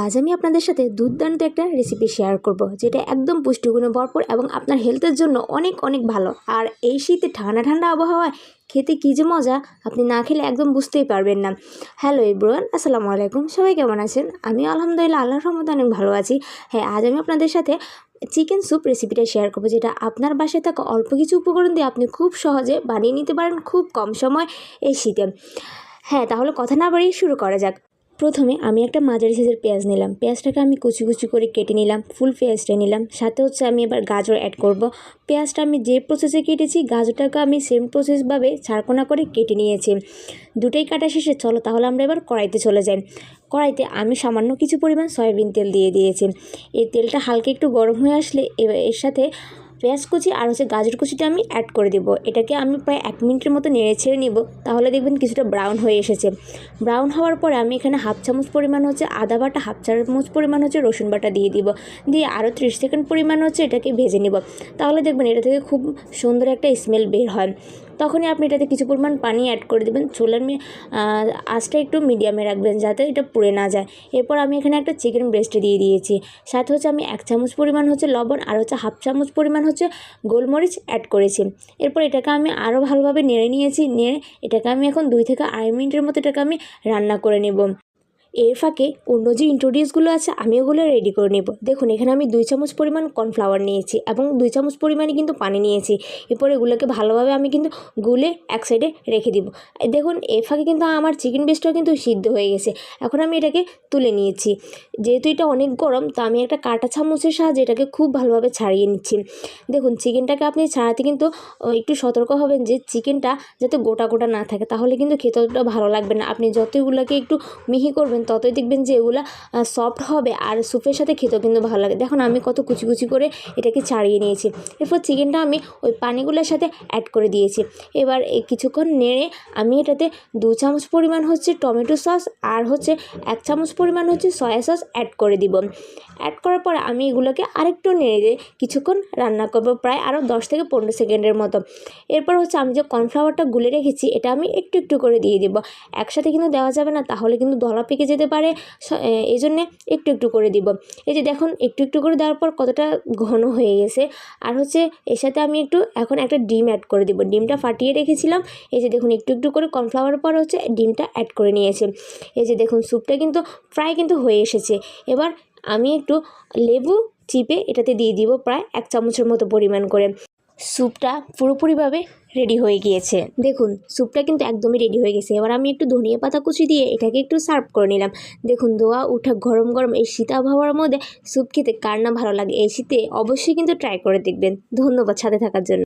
আজ আমি আপনাদের সাথে দুর্দান্ত একটা রেসিপি শেয়ার করব, যেটা একদম পুষ্টিগুণে ভরপুর এবং আপনার হেলথের জন্য অনেক অনেক ভালো। আর এই শীতে ঠান্ডা ঠান্ডা আবহাওয়ায় খেতে কী যে মজা, আপনি না খেলে একদম বুঝতেই পারবেন না। হ্যালো এভরিওয়ান, আসসালামু আলাইকুম। সবাই কেমন আছেন? আমি আলহামদুলিল্লাহ আল্লাহর রহমতে অনেক ভালো আছি। হ্যাঁ, আজ আমি আপনাদের সাথে চিকেন স্যুপ রেসিপিটা শেয়ার করবো, যেটা আপনার বাসায় থাকা অল্প কিছু উপকরণ দিয়ে আপনি খুব সহজে বানিয়ে নিতে পারেন খুব কম সময় এই শীতে। হ্যাঁ, তাহলে কথা না বাড়িয়ে শুরু করা যাক। প্রথমে আমি একটা মাঝারি সাইজের পেঁয়াজ নিলাম। পেঁয়াজটাকে আমি কুচি কুচি করে কেটে নিলাম, ফুল পেঁয়াজটা নিলাম। সাথে আমি এবার গাজর অ্যাড করব। পেঁয়াজটা আমি যে প্রসেসে কেটেছি, গাজরটাকে আমি সেম প্রসেসভাবে চারকোনা করে কেটে নিয়েছি। দুটোই কাটা শেষে চলো তাহলে আমরা এবার কড়াইতে চলে যাই। কড়াইতে আমি সামান্য কিছু পরিমাণ সয়াবিন তেল দিয়ে দিয়েছি। এই তেলটা হালকা একটু গরম হয়ে আসলে এর সাথে পেঁয়াজ কুচি আর গাজর কুচিটা আমি অ্যাড করে দেবো। এটাকে আমি প্রায় 1 মিনিটের মতো নেড়ে ছেড়ে নিব। তাহলে দেখবেন কিছুটা ব্রাউন হয়ে এসেছে। ব্রাউন হওয়ার পরে আমি এখানে হাফ চামচ পরিমাণ আদা বাটা, হাফ চামচ পরিমাণ রসুন বাটা দিয়ে দিব। দিয়ে আরও 30 সেকেন্ড পরিমাণ এটাকে ভেজে নেব। তাহলে দেখবেন এটা থেকে খুব সুন্দর একটা স্মেল বের হয়। তখনই আপনি এটাতে কিছু পরিমাণ পানি অ্যাড করে দেবেন। চুলার আঁচটা একটু মিডিয়ামে রাখবেন যাতে এটা পুড়ে না যায়। এরপর আমি এখানে একটা চিকেন ব্রেস্ট দিয়ে দিয়েছি। সাথে আমি 1 চামচ পরিমাণ লবণ আর হাফ চামচ পরিমাণ গোলমরিচ অ্যাড করেছি। এরপর এটাকে আমি আরও ভালোভাবে নেড়ে নিয়েছি। নেড়ে এটাকে আমি এখন 2 থেকে 2.5 মিনিটের মতো এটাকে আমি রান্না করে নেব। এর ফাঁকে অন্য যে ইনগ্রিডিয়েন্টসগুলো আছে আমি ওগুলো রেডি করে নেব। দেখুন এখানে আমি 2 চামচ পরিমাণ কর্নফ্লাওয়ার নিয়েছি এবং 2 চামচ পরিমাণে কিন্তু পানি নিয়েছি। এরপর এগুলোকে ভালোভাবে আমি কিন্তু গুলে এক সাইডে রেখে দিব। দেখুন এর ফাঁকে কিন্তু আমার চিকেন ব্রেস্টটাও কিন্তু সিদ্ধ হয়ে গেছে। এখন আমি এটাকে তুলে নিয়েছি। যেহেতু এটা অনেক গরম, তো আমি একটা কাঁটা চামচের সাহায্যে এটাকে খুব ভালোভাবে ছাড়িয়ে নিচ্ছি। দেখুন চিকেনটাকে আপনি ছাড়াতে কিন্তু একটু সতর্ক হবেন যে চিকেনটা যাতে গোটা গোটা না থাকে, তাহলে কিন্তু খেতে অতটা ভালো লাগবে না। আপনি যতগুলোকে একটু মিহি করবেন ততই দেখবেন যে এগুলো সফট হবে আর স্যুপের সাথে খেতেও কিন্তু ভালো লাগে। দেখুন আমি কত কুচি কুচি করে এটাকে ছাড়িয়ে নিয়েছি। এরপর চিকেনটা আমি ওই পানিগুলোর সাথে অ্যাড করে দিয়েছি। এবার কিছুক্ষণ নেড়ে আমি এটাতে 2 চামচ পরিমাণ টমেটো সস আর 1 চামচ পরিমাণ সয়া সস অ্যাড করে দিব। অ্যাড করার পর আমি এগুলোকে আরেকটু নেড়ে দিয়ে কিছুক্ষণ রান্না করব, প্রায় আরও 10 থেকে 15 সেকেন্ডের মতো। এরপর আমি যে কর্নফ্লাওয়ারটা গুলে রেখেছি এটা আমি একটু একটু করে দিয়ে দেবো। একসাথে কিন্তু দেওয়া যাবে না, তাহলে কিন্তু দলা পেকে যেতে পারে। এই জন্যে একটু একটু করে দিব। এই যে দেখুন একটু একটু করে দেওয়ার পর কতটা ঘন হয়ে গেছে। আর এর সাথে আমি এখন একটা ডিম অ্যাড করে দিব। ডিমটা ফাটিয়ে রেখেছিলাম। এই যে দেখুন একটু একটু করে কর্নফ্লাওয়ারের পর ডিমটা অ্যাড করে নিয়েছি। এই যে দেখুন স্যুপটা কিন্তু প্রায় কিন্তু হয়ে এসেছে। এবার আমি একটু লেবু চিপে এটাতে দিয়ে দিব প্রায় 1 চামচের মতো পরিমাণ করে। স্যুপটা পুরোপুরিভাবে রেডি হয়ে গিয়েছে। দেখুন স্যুপটা কিন্তু একদমই রেডি হয়ে গেছে। এবার আমি একটু ধনিয়া পাতা কুচি দিয়ে এটাকে একটু সার্ভ করে নিলাম। দেখুন ধোয়া উঠা গরম গরম এই শীত আবহাওয়ার মধ্যে স্যুপ খেতে কার না ভালো লাগে। এই শীতে অবশ্যই কিন্তু ট্রাই করে দেখবেন। ধন্যবাদ সাথে থাকার জন্য।